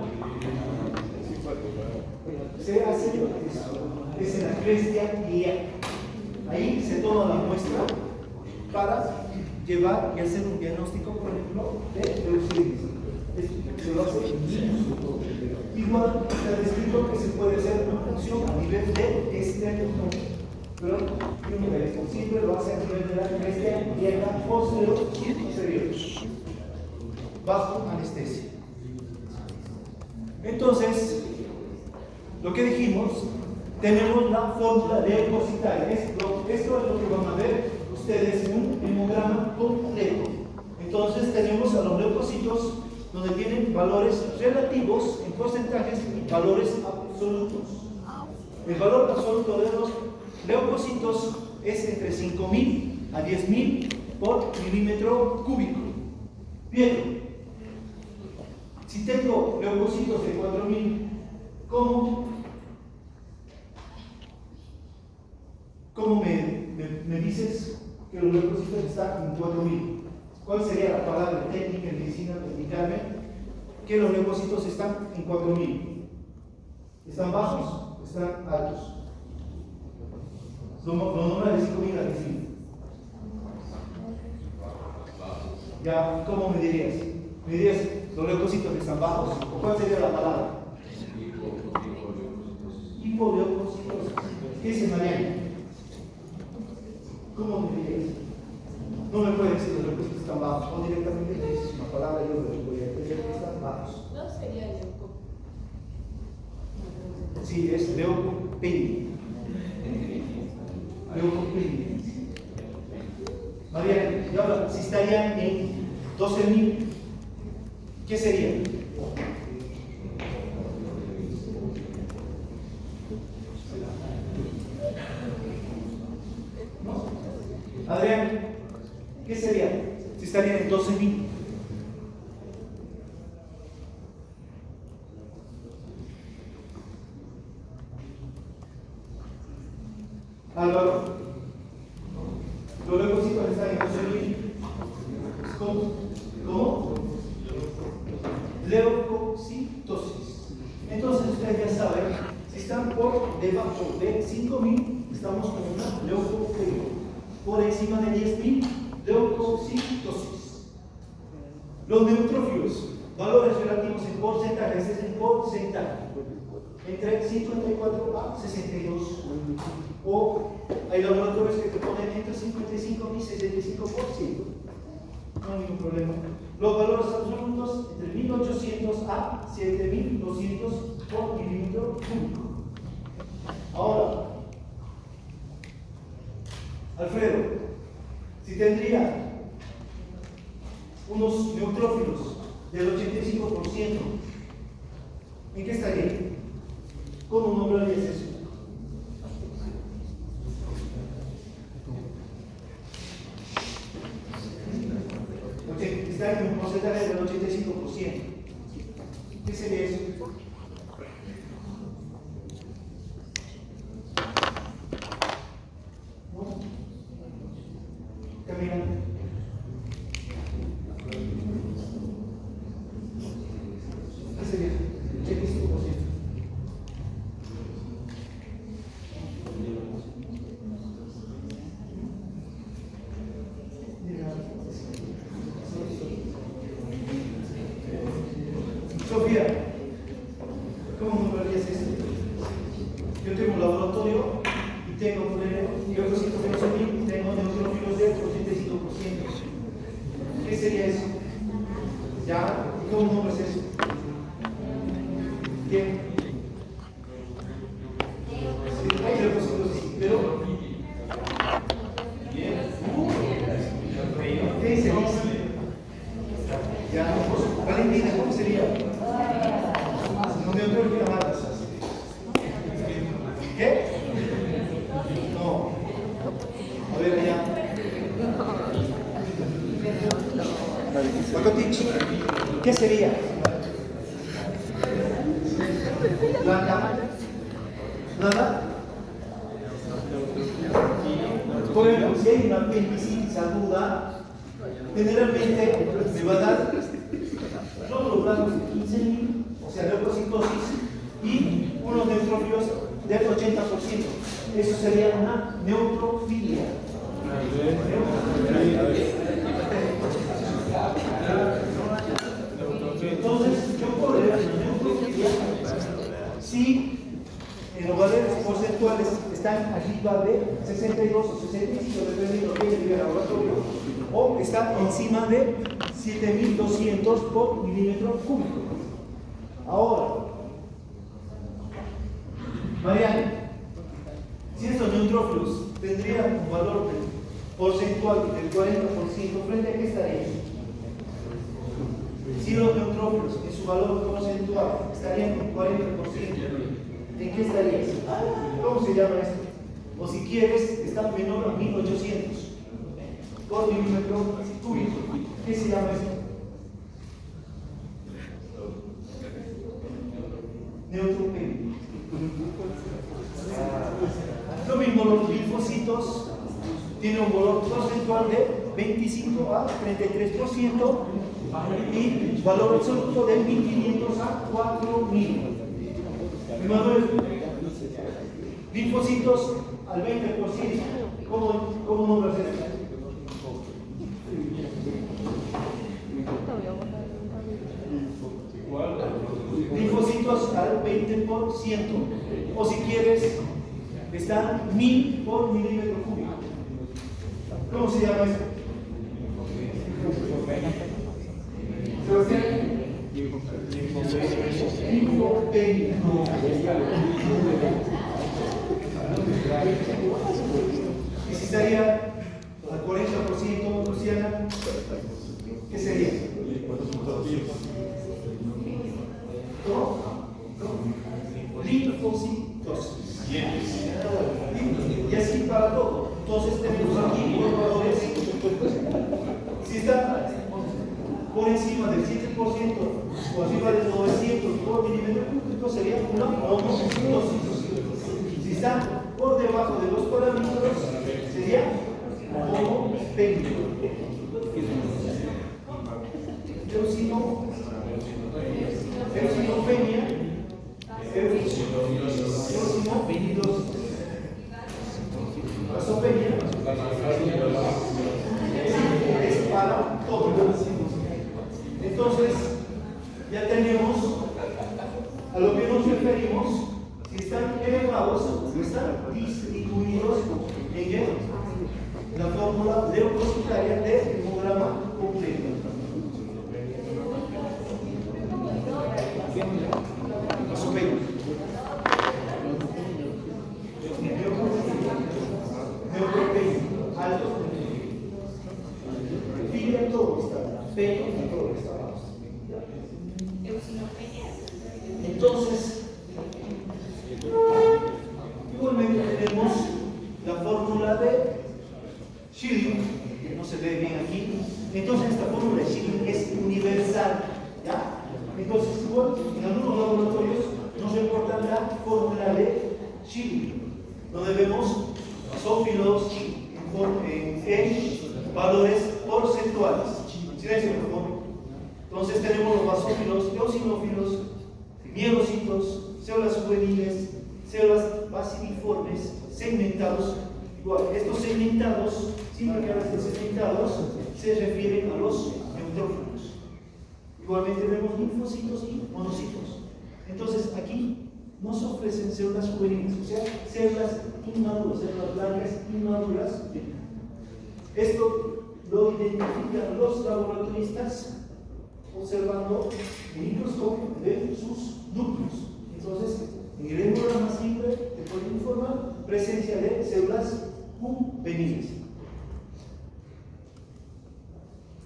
se hace eso, es en la crestia ilíaca. Ahí se toma la muestra para llevar y hacer un diagnóstico, por ejemplo, de leucemia. Se lo hace en niños. Igual está descrito que se puede hacer una función a nivel de esternón, pero siempre lo hace a nivel de la crestia ilíaca posterior, bajo anestesia. Entonces, lo que dijimos, tenemos la fórmula leucocitaria. Esto es lo que van a ver ustedes en un hemograma completo. Entonces tenemos a los leucocitos donde tienen valores relativos en porcentajes y valores absolutos. El valor absoluto de los leucocitos es entre 5.000 a 10.000 por milímetro cúbico. Bien, si tengo leucocitos de 4.000, ¿cómo me dices que los leucocitos están en 4.000? ¿Cuál sería la palabra técnica en medicina para indicarme que los leucocitos están en 4.000? ¿Están bajos? ¿Están altos? Lo nombra de 5.000 a 10.000. Ya, ¿cómo me dirías? ¿Me dirías los leucocitos están bajos? ¿O cuál sería la palabra? Hipoleucocitos. ¿Qué dice Mariana? ¿Cómo me dirías? No me puede decir los leucocitos están bajos, o directamente me dices una palabra y yo voy a decir que están bajos. No sería leuco. Sí, es leucopenia. Leucopenia. Mariana, y ahora, si estarían en 12.000, ¿qué sería? ¿No? Adrián, ¿qué sería? Si estarían en 12.000. Álvaro, los leucocitos están en 12.000. ¿Cómo? Leucocitosis. Entonces ustedes ya saben, si están por debajo de 5.000, estamos con una leucopenia. Por encima de 10.000, leucocitosis. Los neutrófilos, valores relativos en porcentaje, este es en porcentaje, entre 54 a 62. O hay laboratorios que te ponen entre 55 y 65%. No hay ningún problema. Los valores absolutos entre 1800 a 7200 por milímetro cúbico. Ahora, Alfredo, si tendría unos neutrófilos del 85%, ¿en qué estaría? ¿Cómo nombrarías eso? Está en un porcentaje del 85%. ¿Qué sería eso? ¿No? Caminando. ¿Qué sería? 85%. Sofía, ¿cómo nombrarías esto? Yo tengo un laboratorio y tengo neutrófilos en mí, tengo neutrófilos del 85%. ¿Qué sería eso? ¿Ya? ¿Cómo nombras eso? Bien. Sí, hay leucocitos, pero. Bien. ¿Qué se dice? Ya, Valentina, ¿cómo sería? No me otro que matas. ¿Qué? No. A ver, ya. Macotich, ¿qué sería? Blanca. ¿Nada? Por ejemplo, si hay una apendicitis aguda, generalmente me va a dar glóbulos blancos de 15.000, o sea, leucocitosis, y unos neutrófilos del 80%. Eso sería una neutrofilia. Entonces, yo podría una neutrofilia si en los valores porcentuales están arriba de 62 o 65, dependiendo de lo que haya el laboratorio, o está encima de 7.200 por milímetro cúbico. Ahora, Mariana, si estos neutrófilos tendrían un valor porcentual del 40%, ¿frente a qué estarían? Si los neutrófilos en su valor porcentual estarían en 40%, ¿en qué estarías? ¿Cómo se llama esto? O si quieres, está menor a 1.800 por milímetro cúbico. ¿Qué se llama esto? Neutropenia. Lo mismo los linfocitos tienen un valor porcentual de 25 a 33% y valor absoluto de 1.500 a 4.000. Linfocitos al 20%. ¿Cómo nombras esto? Linfocitos al 20%. O si quieres, están 1.000 por milímetro cúbico. ¿Cómo se llama esto? Sebastián. Linfopenia. ¿Y si estaría al 40%, Luciana? ¿Qué sería? ¿Cómo? Linfocitos. Y así para todo. Entonces tenemos aquí los valores. Si está por encima del 7% o arriba del 900 por milímetro cúbico, sería una monocitosis. Si está por debajo de los parámetros, sería monopenia. Eosinofenia, eosinofilidosis. Vasopenia es para todo. Entonces, ya tenemos a lo que nos referimos, si están elevados, están distribuidos en la fórmula leucocitaria del hemograma completo. Vasopenia. Neutropenia, alto. Filia todo está. pero el control está abajo. Entonces, igualmente tenemos la fórmula de Schilling, que no se ve bien aquí. Entonces, esta fórmula de Schilling es universal, ¿ya? Entonces, igual, en algunos laboratorios nos reportan la fórmula de Schilling, donde vemos basófilos en valores porcentuales. Silencio, por favor. Entonces tenemos los basófilos, eosinófilos, mielocitos, células juveniles, células basiliformes, segmentados. Igual, estos segmentados, siempre que hablan de segmentados, se refieren a los neutrófilos. Igualmente vemos linfocitos y monocitos. Entonces aquí nos ofrecen células juveniles, o sea, células inmaduras, células blancas inmaduras. Esto lo identifican los laboratoristas observando el microscopio de sus núcleos. Entonces, en el hemograma simple te pueden informar presencia de células juveniles.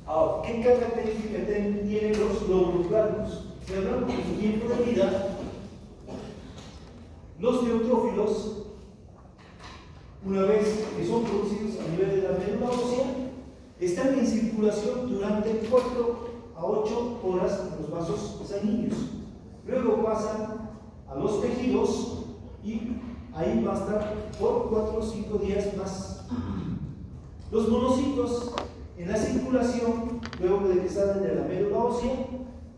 Ahora, ¿qué características tienen los glóbulos blancos? Si hablamos de su tiempo de vida, los neutrófilos, una vez que son producidos a nivel de la médula ósea, están en circulación durante 4 a 8 horas en los vasos sanguíneos. Luego pasan a los tejidos y ahí va a estar por 4 o 5 días más. Los monocitos en la circulación, luego de que salen de la médula ósea,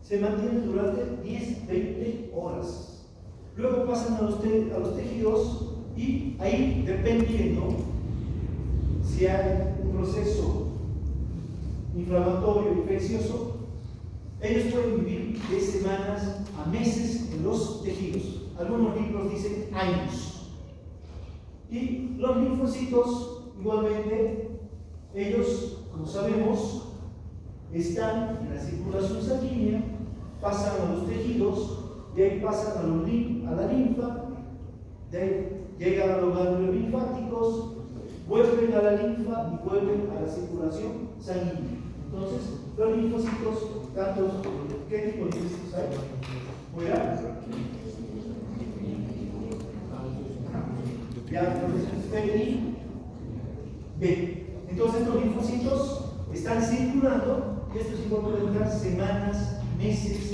se mantienen durante 10-20 horas. Luego pasan a los tejidos y ahí, dependiendo si hay un proceso inflamatorio infeccioso, ellos pueden vivir de semanas a meses en los tejidos. Algunos libros dicen años. Y los linfocitos, igualmente, ellos, como sabemos, están en la circulación sanguínea, pasan a los tejidos, de ahí pasan a la linfa, de ahí llegan a los ganglios linfáticos, vuelven a la linfa y vuelven a la circulación sanguínea. Entonces, los linfocitos, tantos, ¿qué tipo de linfocitos hay? ¿Fuera? Ya, entonces, T y B. Entonces, los linfocitos están circulando, y estos igual pueden durar semanas, meses,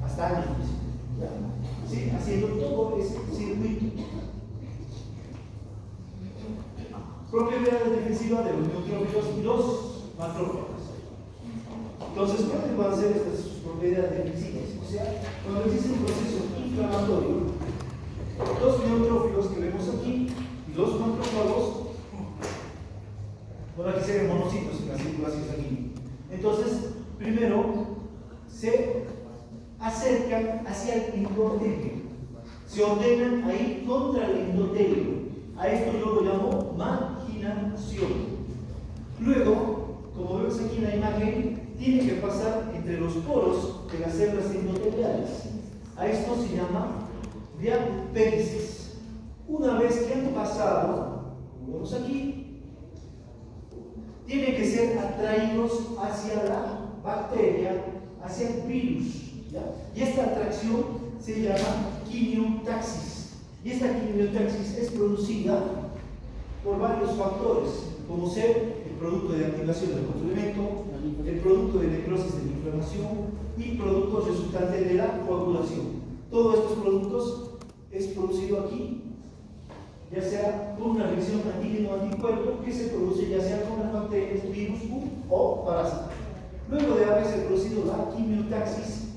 hasta años. ¿Sí? Haciendo todo ese circuito. Propiedades defensivas de los neutrófilos y los macrófagos. Entonces, ¿cuáles van a ser estas propiedades defensivas? O sea, cuando existe un proceso inflamatorio, los neutrófilos que vemos aquí y los macrófagos, bueno, aquí se ven monocitos en la circulación sanguínea. Entonces, primero se acercan hacia el endotelio, se ordenan ahí contra el endotelio. A esto yo lo llamo marginación. Luego, como vemos aquí en la imagen, tiene que pasar entre los poros de las células endoteliales. A esto se llama diapérisis. Una vez que han pasado, como vemos aquí, tienen que ser atraídos hacia la bacteria, hacia el virus, ¿ya? Y esta atracción se llama quimiotaxis. Y esta quimiotaxis es producida por varios factores, como ser el producto de activación del complemento, el producto de necrosis de la inflamación y productos resultantes de la coagulación. Todos estos productos es producido aquí, ya sea por una reacción antígeno-anticuerpo que se produce ya sea con las bacterias, virus o parásitos. Luego de haberse producido la quimiotaxis,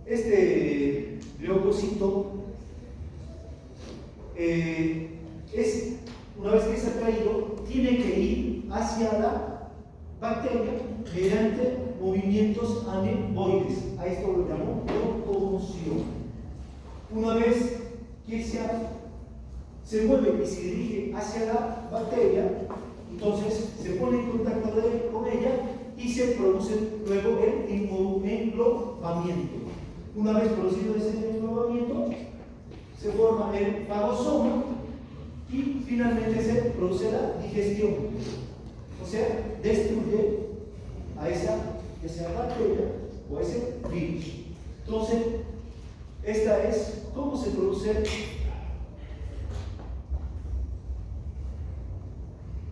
este leucocito una vez que es atraído, tiene que ir hacia la bacteria mediante movimientos ameboides. A esto lo llamo locomoción. Una vez que se mueve y se dirige hacia la bacteria, entonces se pone en contacto con ella y se produce luego el englobamiento. Una vez producido ese englobamiento, se forma el fagosoma y finalmente se produce la digestión. O sea, destruye a esa bacteria o a ese virus. Entonces, esta es cómo se produce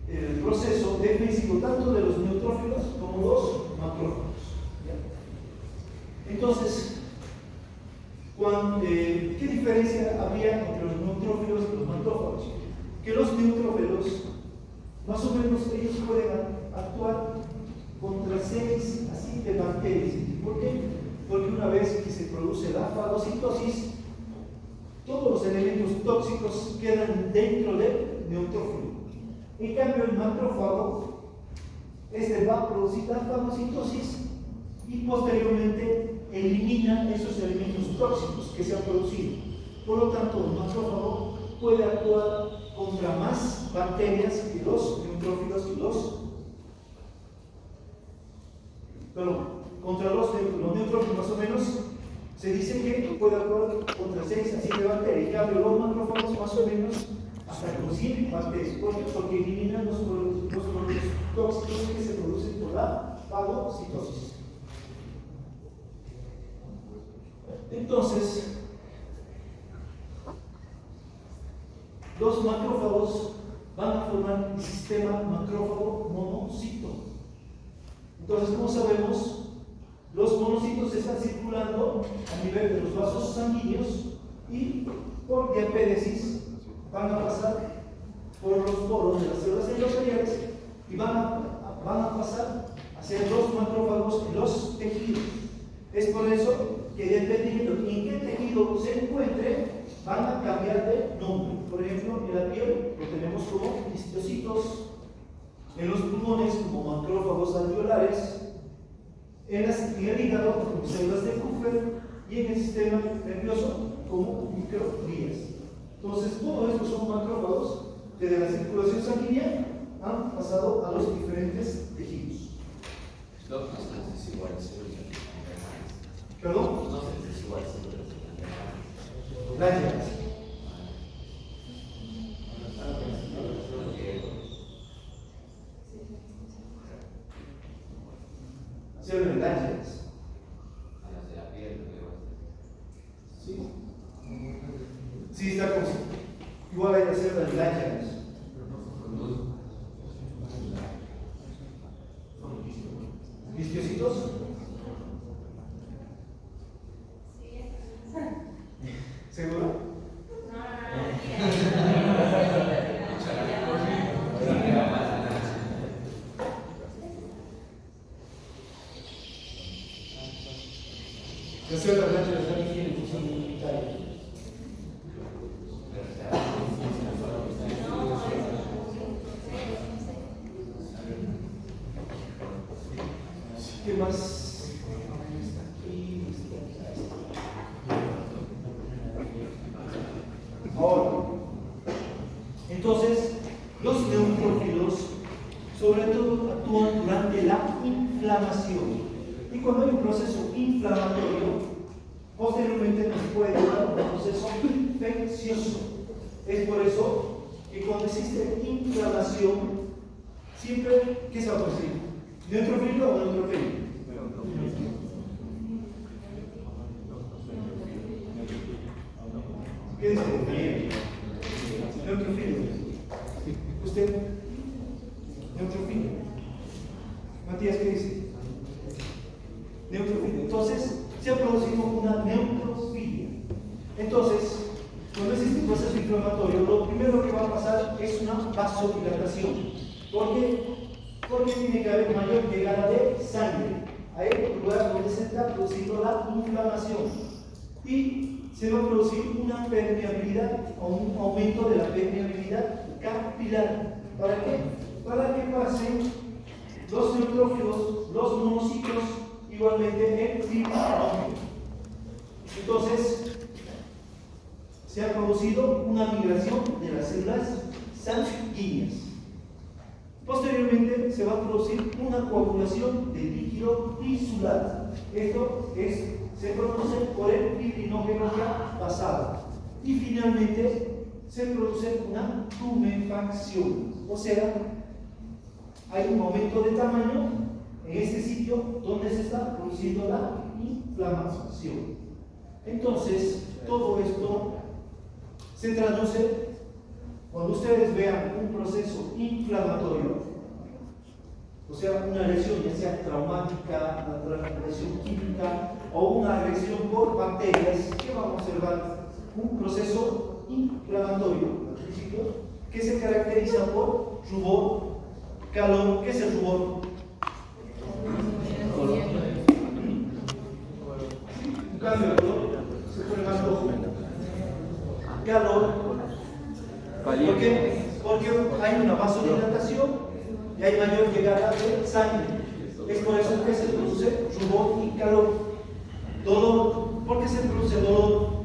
el proceso defensivo tanto de los neutrófilos como los macrófagos. ¿Ya? Entonces, ¿qué diferencia habría entre los neutrófilos y los macrófagos? Que los neutrófilos, más o menos, ellos pueden actuar contra 6 así de bacterias. ¿Por qué? Porque una vez que se produce la fagocitosis, todos los elementos tóxicos quedan dentro del neutrófilo. En cambio, el macrófago, va a producir la fagocitosis y posteriormente elimina esos elementos tóxicos que se han producido. Por lo tanto, el macrófago puede actuar contra más bacterias que los neutrófilos y contra los neutrófilos más o menos se dice que puede actuar contra 6 a 7 bacterias. En cambio, los macrófagos más o menos hasta con 100 bacterias. ¿Por qué? Porque eliminan los productos tóxicos que se producen por la fagocitosis. Entonces, los macrófagos van a formar el sistema macrófago monocito. Entonces, como sabemos, los monocitos están circulando a nivel de los vasos sanguíneos y por diapéresis van a pasar por los poros de las células endoteliales y van a pasar a ser los macrófagos en los tejidos. Es por eso que dependiendo en qué tejido se encuentre, van a cambiar de nombre. Por ejemplo, en la piel lo tenemos como histocitos, en los pulmones como macrófagos alveolares, en el hígado como células de Kupffer y en el sistema nervioso como microglías. Entonces, todos estos son macrófagos que de la circulación sanguínea han pasado a los diferentes tejidos. No se desigual células. ¿Perdón? No se desigual células. Glandulas. Células glandulas. A las de la piel, Sí. Sí, está como igual hay que hacer las glandulas. ¿Visquiositos? ¿Seguro? Las células glandulas también tienen función inmunitaria. ¿Qué más? Ahora, entonces, los neutrófilos sobre todo actúan durante la inflamación. Y cuando hay un proceso inflamatorio, posteriormente nos puede dar un proceso infeccioso. Es por eso que cuando existe inflamación, siempre, ¿qué se va a producir? ¿Neutrofilo o neutrofilo? ¿Qué dice? Bien. Neutrofilo. ¿Usted? Neutrofilo. Matías, ¿qué dice? Neutrofilo. Entonces, se ha producido una neutrofilia. Entonces, cuando existe un proceso inflamatorio, lo primero que va a pasar es una vasodilatación. ¿Por qué? Porque tiene que haber mayor llegada de sangre a el lugar donde se está produciendo la inflamación. Y se va a producir una permeabilidad o un aumento de la permeabilidad capilar. ¿Para qué? Para que pasen los neutrófilos, los monocitos, igualmente el fibrinógeno. Entonces, se ha producido una migración de las células sanguíneas. Posteriormente se va a producir una coagulación de líquido tisular. Esto se produce por el fibrinógeno ya pasado. Y finalmente se produce una tumefacción. O sea, hay un aumento de tamaño en este sitio donde se está produciendo la inflamación. Entonces, todo esto se traduce cuando ustedes vean un proceso inflamatorio, o sea, una lesión ya sea traumática, una lesión química o una agresión por bacterias. ¿Qué vamos a observar? Un proceso inflamatorio al principio que se caracteriza por rubor, calor. ¿Qué es el rubor? Un cambio de color, se pone más rojo. Calor. ¿Por qué? Porque hay una vasodilatación y hay mayor llegada de sangre. Es por eso que se produce rubor y calor. Dolor. ¿Por qué se produce dolor?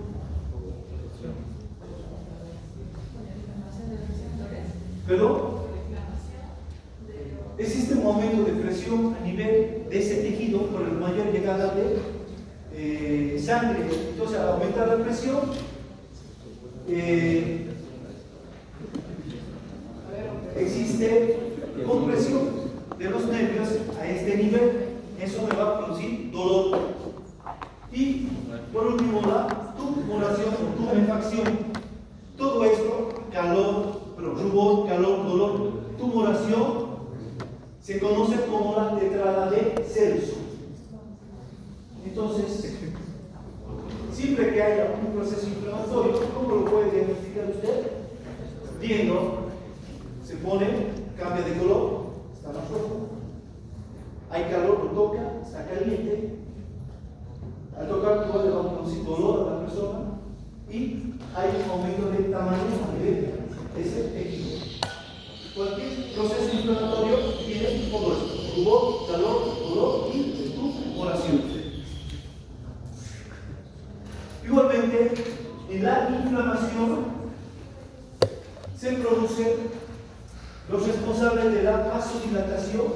¿Perdón? Existe un aumento de presión a nivel de ese tejido por la mayor llegada de sangre. Entonces, al aumentar la presión, existe compresión de los nervios a este nivel. Eso me va a producir dolor. Y por último, la tumoración o tumefacción. Todo esto, calor, rubor, calor, dolor, tumoración, se conoce como la tetrada de Celso. Entonces, siempre que haya un proceso inflamatorio, ¿cómo lo puede diagnosticar usted? Viendo, se pone, cambia de color, está más rojo. Hay calor, lo toca, está caliente. Al tocar, puede producir dolor a la persona. Y hay un aumento de tamaño a nivel de ese tejido. Cualquier proceso inflamatorio tiene todo esto: rubor, calor, dolor y tumoración. Igualmente, en la inflamación se producen los responsables de la vasodilatación.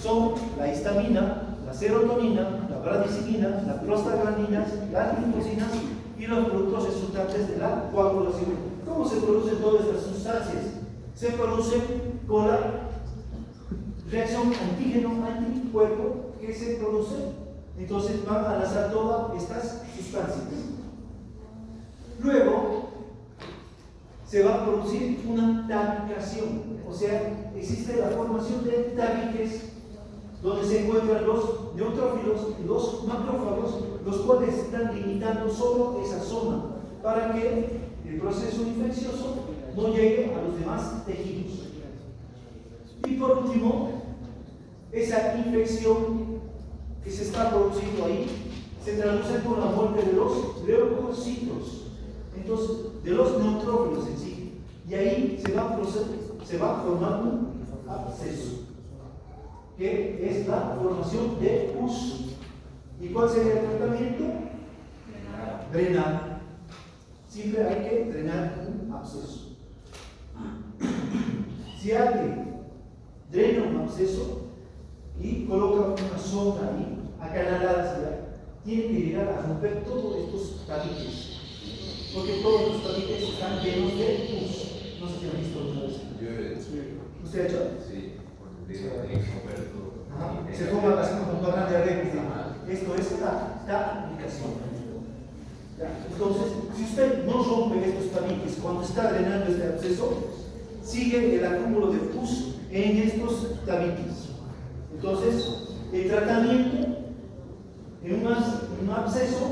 Son la histamina, la serotonina, la bradicina, las prostaglandinas, las linfocinas y los productos resultantes de la coagulación. ¿Cómo se producen todas estas sustancias? Se producen con la reacción antígeno-anticuerpo que se produce. Entonces van a lanzar todas estas sustancias. Luego se va a producir una tabicación, o sea, existe la formación de tabiques donde se encuentran los neutrófilos y los macrófagos, los cuales están limitando solo esa zona para que el proceso infeccioso no llegue a los demás tejidos. Y por último, esa infección que se está produciendo ahí se traduce con la muerte de los leucocitos, entonces de los neutrófilos en sí, y ahí se va a formar un absceso, que es la formación de pus. ¿Y cuál sería el tratamiento? Drenar. Siempre hay que drenar un absceso. Si alguien drena un absceso y coloca una sonda ahí, acanalada, tiene que llegar a romper todos estos tabiques, porque todos los tabiques están llenos de pus. No sé si han visto alguna vez. ¿Usted ha hecho? Sí, porque tiene que romper todo. Se forman las campanas de arreglo. Esto es la aplicación. Entonces, si usted no rompe estos tabiques cuando está drenando este absceso, sigue el acúmulo de pus en estos tabiques. Entonces, el tratamiento en un absceso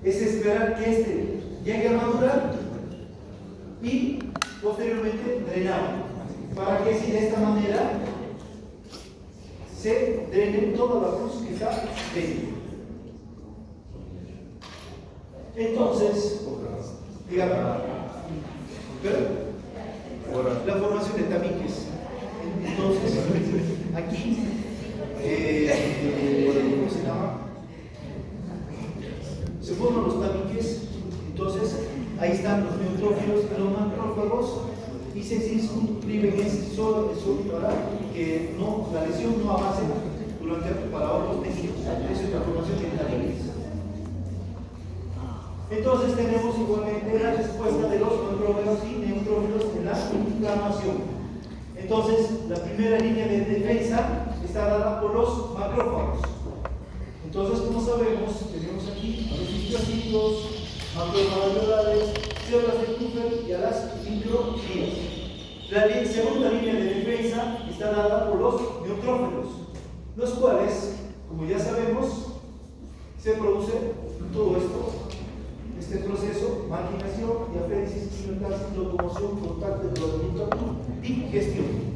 es esperar que este llegue a madurar y posteriormente drenar, para que si de esta manera se drene toda la pus que está dentro. Entonces, dígame, la formación de tabiques. Entonces, aquí, ¿cómo se llama? Se forman los tabiques. Entonces, ahí están los neutrófilos y los macrófagos, y se circunscriben solo para que la lesión no avance para otros tejidos. Esa es la formación de tabiques. Entonces tenemos igualmente la respuesta de los macrófagos y neutrófilos en la inflamación. Entonces, Entonces, la primera línea de defensa está dada por los macrófagos. Entonces, como sabemos, tenemos aquí a los histocitos, macrofagoidales, células de Kupffer y a las microglías. La segunda línea de defensa está dada por los neutrófilos, los cuales, como ya sabemos, se produce todo esto, este proceso: maquinación, diaféresis, quimiotaxis, locomoción, contacto, enrolamiento y digestión.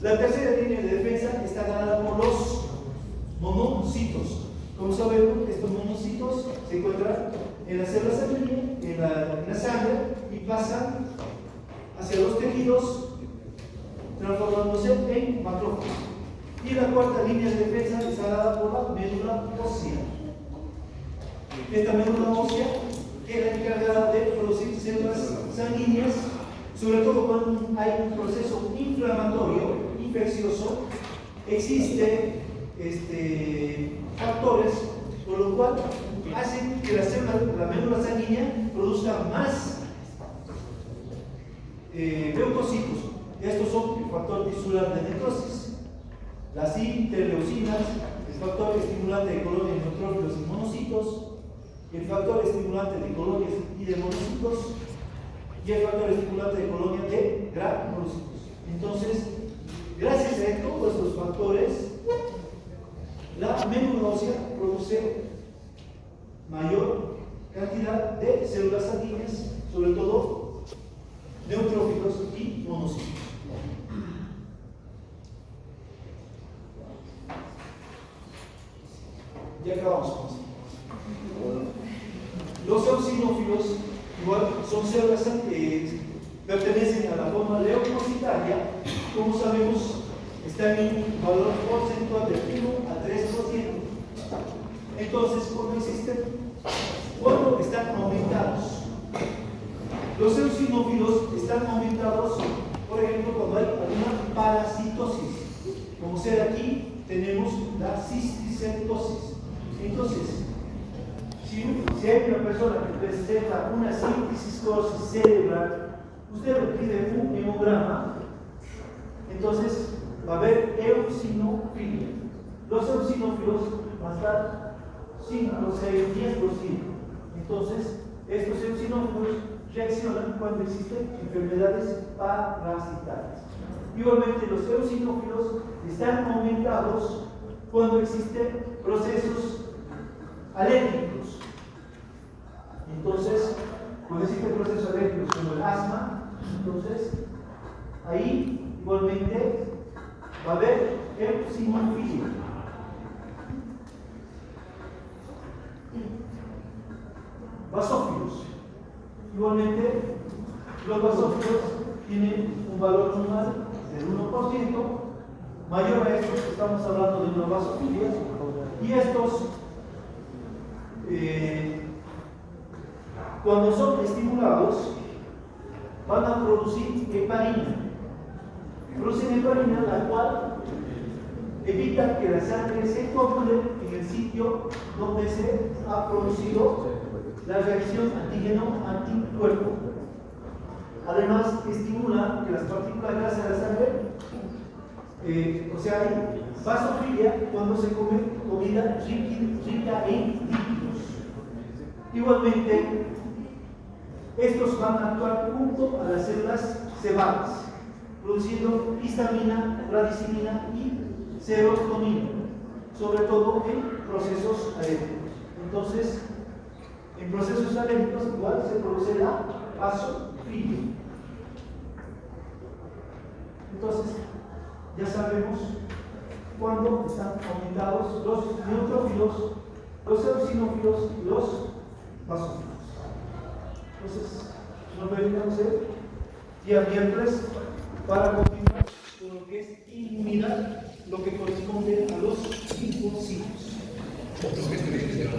La tercera línea de defensa está dada por los monocitos. Como sabemos, estos monocitos se encuentran en las células sanguíneas, en la sangre, y pasan hacia los tejidos, transformándose en macrófagos. Y la cuarta línea de defensa está dada por la médula ósea. Esta médula ósea queda encargada de producir células sanguíneas, sobre todo cuando hay un proceso inflamatorio, infeccioso. Existen factores por lo cual hacen que la médula sanguínea produzca más leucocitos. Estos son el factor tisular de necrosis, las interleucinas, el factor estimulante de colonias de neutrófilos y monocitos, el factor estimulante de colonias y de monocitos, y el factor estimulante de colonias de granulocitos. Entonces, gracias a todos estos factores, la médula ósea produce mayor cantidad de células sanguíneas, sobre todo neutrófilos y monocitos. Ya acabamos con esto. Los eosinófilos igual son células que pertenecen a la forma leucocitaria. Como sabemos, están en un valor porcentual de 1 a 3%. Entonces, cuando están aumentados, los eosinófilos están aumentados, por ejemplo, cuando hay alguna parasitosis. Como sea aquí, tenemos la cisticercosis. Entonces, si hay una persona que presenta una cisticercosis cerebral, usted le pide un hemograma, entonces va a haber eosinofilia. Los eosinófilos van a estar 5, 6, 10%. Entonces, estos eosinófilos reaccionan cuando existen enfermedades parasitarias. Igualmente, los eosinófilos están aumentados cuando existen procesos alérgicos. Entonces, cuando existen procesos alérgicos como el asma, entonces ahí igualmente va a haber eosinofilia. Basófilos. Igualmente, los basófilos tienen un valor normal del 1%. Mayor a estos, estamos hablando de una basofilia. Y estos, cuando son estimulados, van a producir heparina. Producen heparina, la cual evita que la sangre se coagule en el sitio donde se ha producido la reacción antígeno-anticuerpo. Además, estimula que las partículas grasas de la sangre, o sea, hay vasofilia cuando se come comida rica en lípidos. Igualmente, estos van a actuar junto a las células cebadas, produciendo histamina, radicinina y serotonina, sobre todo en procesos alérgicos. Entonces, en procesos alérgicos igual se produce la vasofilia. Entonces, ya sabemos cuándo están aumentados los neutrófilos, los eosinófilos y los basófilos. Entonces, nos veremos el día miércoles para continuar con lo que es inmunidad, lo que corresponde a los linfocitos. Lo que estoy diciendo.